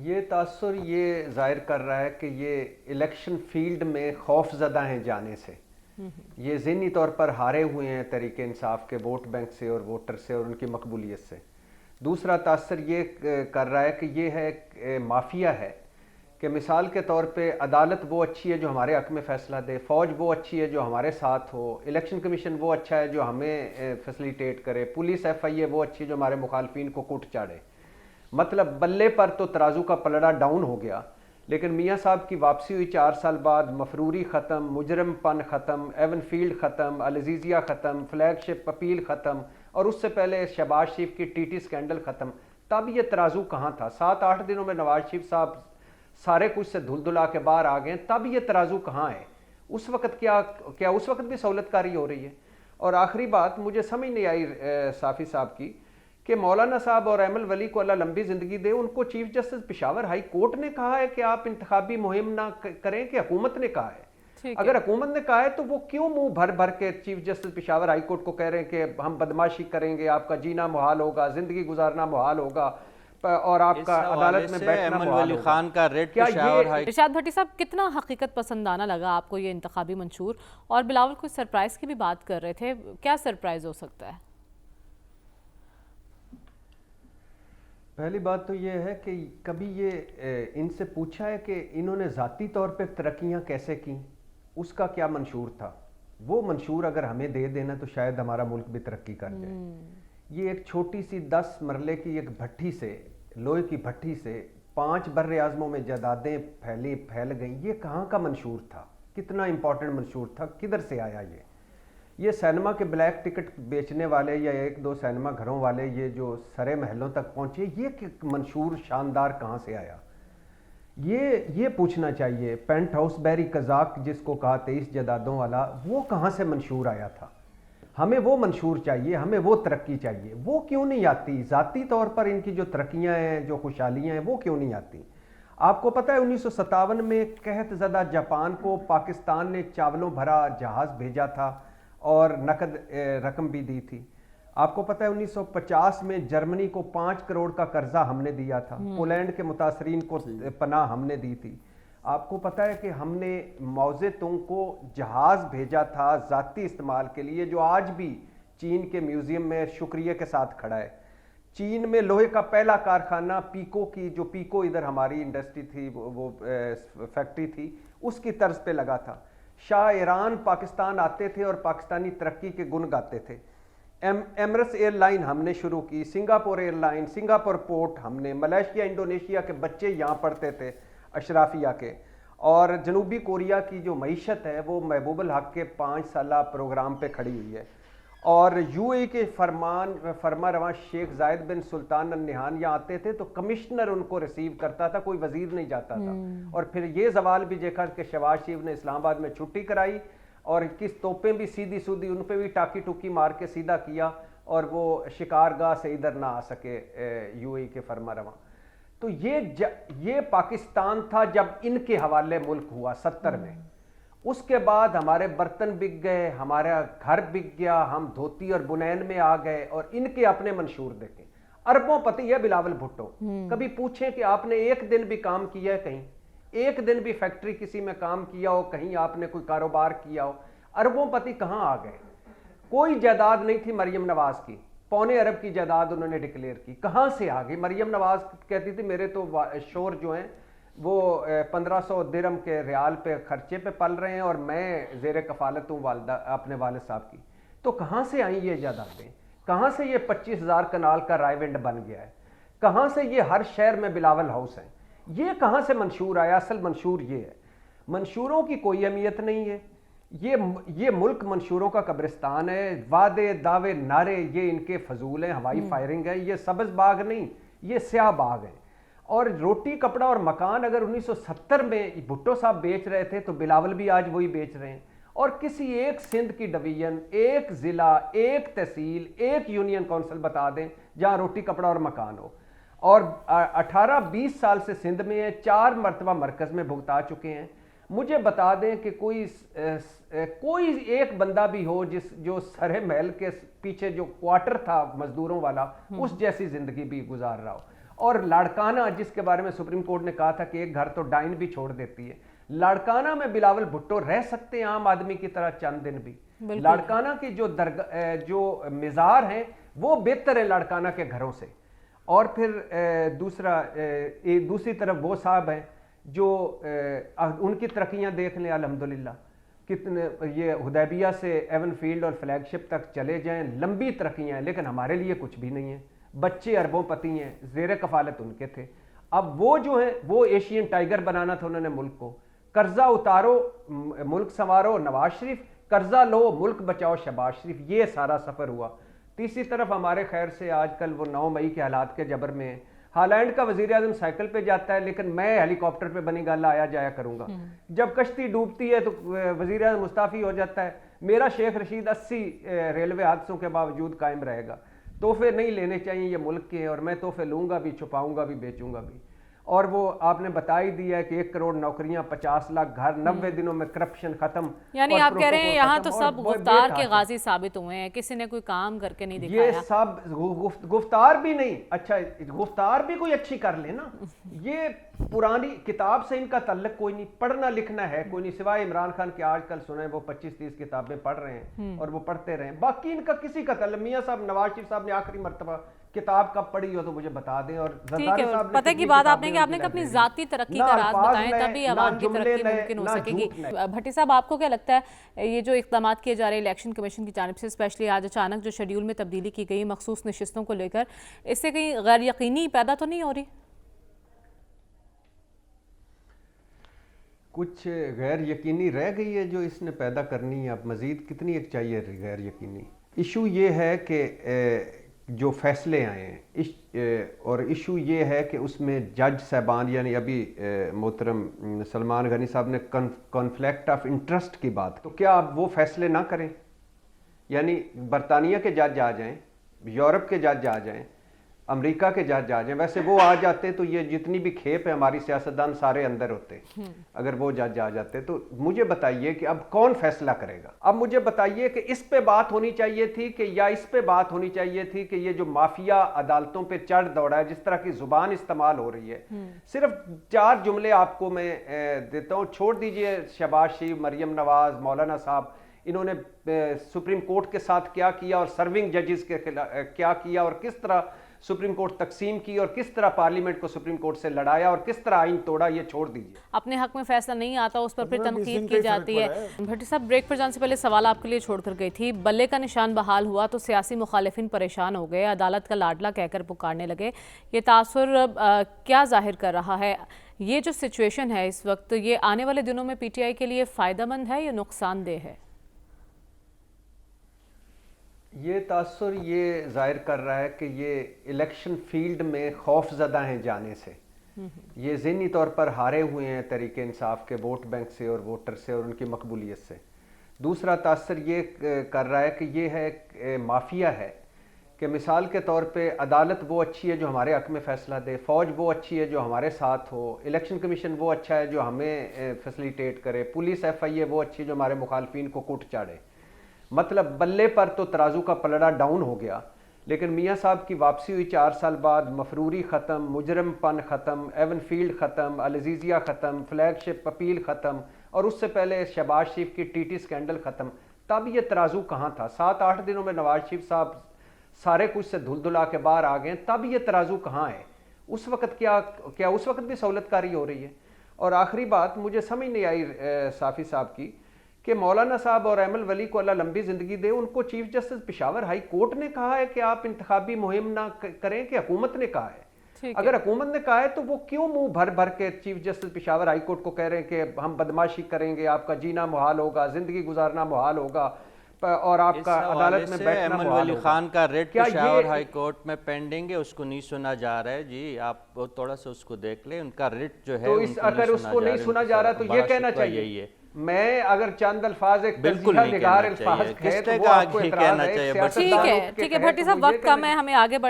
یہ تاثر یہ ظاہر کر رہا ہے کہ یہ الیکشن فیلڈ میں خوف زدہ ہیں جانے سے. یہ ذہنی طور پر ہارے ہوئے ہیں تحریک انصاف کے ووٹ بینک سے اور ووٹر سے اور ان کی مقبولیت سے. دوسرا تاثر یہ کر رہا ہے کہ یہ ہے مافیا ہے کہ مثال کے طور پہ عدالت وہ اچھی ہے جو ہمارے حق میں فیصلہ دے، فوج وہ اچھی ہے جو ہمارے ساتھ ہو، الیکشن کمیشن وہ اچھا ہے جو ہمیں فیسلیٹیٹ کرے، پولیس ایف آئی اے وہ اچھی ہے جو ہمارے مخالفین کو کوٹ چاڑے. مطلب بلے پر تو ترازو کا پلڑا ڈاؤن ہو گیا، لیکن میاں صاحب کی واپسی ہوئی 4 سال بعد، مفروری ختم، مجرم پن ختم، ایون فیلڈ ختم، العزیزیہ ختم، فلیگ شپ اپیل ختم، اور اس سے پہلے شہباز شریف کی ٹی ٹی سکینڈل ختم. تب یہ ترازو کہاں تھا؟ 7-8 دنوں میں نواز شریف صاحب سارے کچھ سے دھل دھلا کے باہر آ گئے. تب یہ ترازو کہاں ہے؟ اس وقت کیا اس وقت بھی سہولت کاری ہو رہی ہے؟ اور آخری بات مجھے سمجھ نہیں آئی صافی صاحب کی کہ مولانا صاحب اور ایمل ولی کو اللہ لمبی زندگی دے، ان کو chief justice Peshawar high court نے کہا ہے کہ آپ انتخابی مہم نہ کریں کہ حکومت نے کہا ہے؟ اگر حکومت نے کہا ہے تو وہ کیوں منہ بھر بھر کے chief justice Peshawar high court کو کہہ رہے ہیں کہ ہم بدماشی کریں گے، آپ کا جینا محال ہوگا، زندگی گزارنا محال ہوگا اور آپ کا عدالت میں بیٹھنا محال ہوگا؟ خان کا ریٹ کیا پشاور یہ ہائی ارشاد بھٹی صاحب کتنا حقیقت پسندانہ لگا آپ کو یہ انتخابی منشور؟ اور بلاول کوئی سرپرائز کی بھی بات کر رہے تھے، کیا سرپرائز ہو سکتا ہے؟ پہلی بات تو یہ ہے کہ کبھی یہ ان سے پوچھا ہے کہ انہوں نے ذاتی طور پہ ترقیاں کیسے کیں؟ اس کا کیا منشور تھا؟ وہ منشور اگر ہمیں دے دینا تو شاید ہمارا ملک بھی ترقی کر جائے. یہ ایک چھوٹی سی 10 مرلے کی ایک بھٹی سے، لوہے کی بھٹی سے 5 بر اعظموں میں جائیدادیں پھیل گئیں. یہ کہاں کا منشور تھا؟ کتنا امپورٹنٹ منشور تھا؟ کدھر سے آیا یہ سینما کے بلیک ٹکٹ بیچنے والے یا 1-2 سینما گھروں والے یہ جو سرے محلوں تک پہنچے، یہ منشور شاندار کہاں سے آیا؟ یہ پوچھنا چاہیے. پینٹ ہاؤس بیری قزاق جس کو کہا 23 جائیدادوں والا، وہ کہاں سے منشور آیا تھا؟ ہمیں وہ منشور چاہیے، ہمیں وہ ترقی چاہیے. وہ کیوں نہیں آتی؟ ذاتی طور پر ان کی جو ترقیاں ہیں، جو خوشحالیاں ہیں، وہ کیوں نہیں آتی؟ آپ کو پتہ ہے 1957 میں قحط زدہ جاپان کو پاکستان نے چاولوں بھرا جہاز بھیجا تھا اور نقد رقم بھی دی تھی. آپ کو پتہ ہے 1950 میں جرمنی کو 5 کروڑ کا قرضہ ہم نے دیا تھا. پولینڈ کے متاثرین کو پناہ ہم نے دی تھی. آپ کو پتہ ہے کہ ہم نے موزے تونگ کو جہاز بھیجا تھا ذاتی استعمال کے لیے، جو آج بھی چین کے میوزیم میں شکریہ کے ساتھ کھڑا ہے. چین میں لوہے کا پہلا کارخانہ پیکو کی، جو پیکو ادھر ہماری انڈسٹری تھی، وہ فیکٹری تھی، اس کی طرز پہ لگا تھا. شاہ ایران پاکستان آتے تھے اور پاکستانی ترقی کے گن گاتے تھے. ایمرس ایئر لائن ہم نے شروع کی، Singapore airline, Singapore port ہم نے، ملیشیا انڈونیشیا کے بچے یہاں پڑھتے تھے اشرافیہ کے. اور جنوبی کوریا کی جو معیشت ہے وہ محبوب الحق کے 5 سالہ پروگرام پہ کھڑی ہوئی ہے. اور یو اے کے فرما رواں شیخ زائد بن سلطان النہان یہاں آتے تھے تو کمشنر ان کو ریسیو کرتا تھا، کوئی وزیر نہیں جاتا تھا. اور پھر یہ زوال بھی دیکھا کہ شہباز شریف نے اسلام آباد میں چھٹی کرائی اور کس توپیں بھی سیدھی سودھی ان پہ بھی ٹاکی ٹوکی مار کے سیدھا کیا، اور وہ شکار گاہ سے ادھر نہ آ سکے یو اے کے فرما رواں. تو یہ پاکستان تھا جب ان کے حوالے ملک ہوا 70 میں. اس کے بعد ہمارے برتن بک گئے، ہمارا گھر بک گیا، ہم دھوتی اور بنین میں آ گئے، اور ان کے اپنے منشور دیکھیں. اربوں پتی ہے بلاول بھٹو. کبھی پوچھیں کہ آپ نے ایک دن بھی کام کیا ہے کہیں؟ ایک دن بھی فیکٹری کسی میں کام کیا ہو، کہیں آپ نے کوئی کاروبار کیا ہو؟ اربوں پتی کہاں آ گئے؟ کوئی جائیداد نہیں تھی مریم نواز کی، 1.25 ارب کی جائیداد انہوں نے ڈکلیئر کی. کہاں سے آ گئی؟ مریم نواز کہتی تھی میرے تو شور جو ہیں وہ 1500 درہم کے ریال پہ خرچے پہ پل رہے ہیں اور میں زیر کفالت ہوں والدہ اپنے والد صاحب کی. تو کہاں سے آئیں یہ جائیدادیں؟ کہاں سے یہ 25,000 کنال کا رائے ونڈ بن گیا ہے؟ کہاں سے یہ ہر شہر میں بلاول ہاؤس ہیں؟ یہ کہاں سے منشور آیا؟ اصل منشور یہ ہے. منشوروں کی کوئی اہمیت نہیں ہے. یہ ملک منشوروں کا قبرستان ہے. وعدے، دعوے، نعرے یہ ان کے فضول ہیں، ہوائی فائرنگ ہے. یہ سبز باغ نہیں، یہ سیاہ باغ ہے. اور روٹی، کپڑا اور مکان اگر 1970 میں بھٹو صاحب بیچ رہے تھے تو بلاول بھی آج وہی بیچ رہے ہیں. اور کسی ایک سندھ کی ڈویژن، ایک ضلع، ایک تحصیل، ایک یونین کونسل بتا دیں جہاں روٹی، کپڑا اور مکان ہو. اور 18-20 سال سے سندھ میں ہیں، 4 مرتبہ مرکز میں بھگتا چکے ہیں. مجھے بتا دیں کہ کوئی ایک بندہ بھی ہو جو سرے محل کے پیچھے جو کوارٹر تھا مزدوروں والا، اس جیسی زندگی بھی گزار رہا ہو. اور لاڑکانہ جس کے بارے میں سپریم کورٹ نے کہا تھا کہ ایک گھر تو ڈائن بھی چھوڑ دیتی ہے، لاڑکانہ میں بلاول بھٹو رہ سکتے ہیں عام آدمی کی طرح چند دن بھی. لاڑکانہ کی جو مزار ہیں وہ بہتر ہے لاڑکانہ کے گھروں سے. اور پھر دوسری طرف وہ صاحب ہیں جو ان کی ترقیاں دیکھ لیں الحمدللہ، کتنے یہ حدیبیہ سے ایون فیلڈ اور فلیگ شپ تک چلے جائیں، لمبی ترقیاں ہیں، لیکن ہمارے لیے کچھ بھی نہیں ہے. بچے اربوں پتی ہیں، زیر کفالت ان کے تھے. اب وہ جو ہیں وہ ایشین ٹائیگر بنانا تھا انہوں نے ملک کو. قرضہ اتارو ملک سنوارو نواز شریف، قرضہ لو ملک بچاؤ شہباز شریف. یہ سارا سفر ہوا. تیسری طرف ہمارے خیر سے آج کل وہ 9 مئی کے حالات کے جبر میں ہیں. ہالینڈ کا وزیر اعظم سائیکل پہ جاتا ہے، لیکن میں ہیلی کاپٹر پہ بنی گالا آیا جایا کروں گا. جب کشتی ڈوبتی ہے تو وزیر اعظم مستعفی ہو جاتا ہے. میرا شیخ رشید 80 ریلوے حادثوں کے باوجود قائم رہے گا. تحفے نہیں لینے چاہیے، یہ ملک کے ہیں، اور میں تحفے لوں گا بھی، چھپاؤں گا بھی، بیچوں گا بھی. اور وہ آپ نے بتا ہی دیا ہے کہ 1 کروڑ نوکریاں، 50 لاکھ گھر، 90 دنوں میں کرپشن ختم. یعنی آپ کہہ رہے ہیں یہاں تو سب گفتار کے غازی ثابت ہوئے ہیں، کسی نے کوئی کام کر کے نہیں دکھایا. یہ سب گفتار بھی نہیں. اچھا گفتار بھی کوئی اچھی کر لے نا. یہ پرانی کتاب سے ان کا تعلق کوئی نہیں، پڑھنا لکھنا ہے کوئی نہیں، سوائے عمران خان کے آج کل سنیں وہ 25-30 کتابیں پڑھ رہے ہیں اور وہ پڑھتے رہیں. باقی ان کا کسی کا تعلق. میاں صاحب نواز شریف صاحب نے آخری مرتبہ کتاب کب پڑھی ہو تو مجھے بتا دیں. اور ٹھیک ہے، پتہ کی بات آپ نے کہ آپ نے اپنی ذاتی ترقی کا راز بتائیں، تبھی عوام کی ترقی ممکن ہو سکے گی. بھٹی صاحب آپ کو کیا لگتا ہے یہ جو اقدامات کیے جا رہے ہیں الیکشن کمیشن کی جانب سے، اسپیشلی آج اچانک جو شیڈیول میں تبدیلی کی گئی مخصوص نشستوں کو لے کر، اس سے کہیں غیر یقینی پیدا تو نہیں ہو رہی؟ کچھ غیر یقینی رہ گئی ہے جو اس نے پیدا کرنی ہے. اب مزید کتنی ایک چاہیے غیر یقینی. ایشو یہ ہے کہ جو فیصلے آئے ہیں، اور ایشو یہ ہے کہ اس میں جج صاحبان، یعنی ابھی محترم سلمان غنی صاحب نے کانفلیکٹ آف انٹرسٹ کی بات، تو کیا اب وہ فیصلے نہ کریں؟ یعنی برطانیہ کے جج آ جائیں، یورپ کے جج آ جائیں، امریکہ کے جج آ جائیں. ویسے وہ آ جاتے تو یہ جتنی بھی کھیپ ہے ہماری سیاستدان سارے اندر ہوتے. اگر وہ جج آ جاتے تو مجھے بتائیے کہ اب کون فیصلہ کرے گا؟ اب مجھے بتائیے کہ اس پہ بات ہونی چاہیے تھی کہ یا اس پہ بات ہونی چاہیے تھی کہ یہ جو مافیا عدالتوں پہ چڑھ دوڑا ہے، جس طرح کی زبان استعمال ہو رہی ہے. صرف 4 جملے آپ کو میں دیتا ہوں. چھوڑ دیجئے شہباز شریف، مریم نواز، مولانا صاحب، انہوں نے سپریم کورٹ کے ساتھ کیا کیا اور سرونگ ججز کے خلاف کیا کیا، اور کس طرح سپریم کورٹ تقسیم کی، اور کس طرح پارلیمنٹ کو سپریم کورٹ سے لڑایا، اور کس طرح آئین توڑا. یہ چھوڑ دیجئے. اپنے حق میں فیصلہ نہیں آتا اس پر پھر تنقید کی جاتی ہے. بھٹی صاحب بریک پر جانے سے پہلے سوال آپ کے لیے چھوڑ کر گئی تھی. بلے کا نشان بحال ہوا تو سیاسی مخالفین پریشان ہو گئے، عدالت کا لاڈلا کہہ کر پکارنے لگے. یہ تاثر کیا ظاہر کر رہا ہے؟ یہ جو سچویشن ہے اس وقت، یہ آنے والے دنوں میں پی ٹی آئی کے لیے فائدہ مند ہے یا نقصان دہ ہے؟ یہ تاثر یہ ظاہر کر رہا ہے کہ یہ الیکشن فیلڈ میں خوف زدہ ہیں جانے سے. یہ ذہنی طور پر ہارے ہوئے ہیں تحریک انصاف کے ووٹ بینک سے اور ووٹر سے اور ان کی مقبولیت سے. دوسرا تاثر یہ کر رہا ہے کہ یہ ہے مافیا ہے کہ مثال کے طور پہ عدالت وہ اچھی ہے جو ہمارے حق میں فیصلہ دے، فوج وہ اچھی ہے جو ہمارے ساتھ ہو، الیکشن کمیشن وہ اچھا ہے جو ہمیں فیسلیٹیٹ کرے، پولیس ایف آئی اے وہ اچھی ہے جو ہمارے مخالفین کو کوٹ چاڑے. مطلب بلے پر تو ترازو کا پلڑا ڈاؤن ہو گیا. لیکن میاں صاحب کی واپسی ہوئی 4 سال بعد، مفروری ختم، مجرم پن ختم، ایون فیلڈ ختم، العزیزیہ ختم، فلیگ شپ اپیل ختم، اور اس سے پہلے شہباز شریف کی ٹی ٹی سکینڈل ختم. تب یہ ترازو کہاں تھا؟ 7-8 دنوں میں نواز شریف صاحب سارے کچھ سے دھل دھلا کے باہر آ گئے. تب یہ ترازو کہاں ہے؟ اس وقت کیا اس وقت بھی سہولت کاری ہو رہی ہے؟ اور آخری بات مجھے سمجھ نہیں آئی صافی صاحب کی کہ مولانا صاحب اور ایمل ولی کو اللہ لمبی زندگی دے، ان کو chief justice Peshawar high court نے کہا ہے کہ آپ انتخابی مہم نہ کریں، کہ حکومت نے کہا ہے؟ اگر حکومت نے کہا ہے تو وہ کیوں منہ بھر بھر کے chief justice Peshawar high court کو کہہ رہے ہیں کہ ہم بدماشی کریں گے، آپ کا جینا محال ہوگا، زندگی گزارنا محال ہوگا، اور آپ کا عدالت میں بیٹھنا محال ہوگا؟ ایمل ولی خان کا ریٹ پشاور ہائی کورٹ میں پینڈنگ ہے، اس کو نہیں سنا جا رہا ہے. جی آپ تھوڑا سا اس کو دیکھ لیں، ان کا ریٹ جو ہے تو اگر اس کو نہیں سنا جا رہا تو یہ کہنا چاہیے. میں اگر چند الفاظ ایک تجزیہ نگار الفاظ کہے تو وہ آپ کو اعتراض ہے. ٹھیک ہے بھٹی صاحب، وقت کم ہے، ہمیں آگے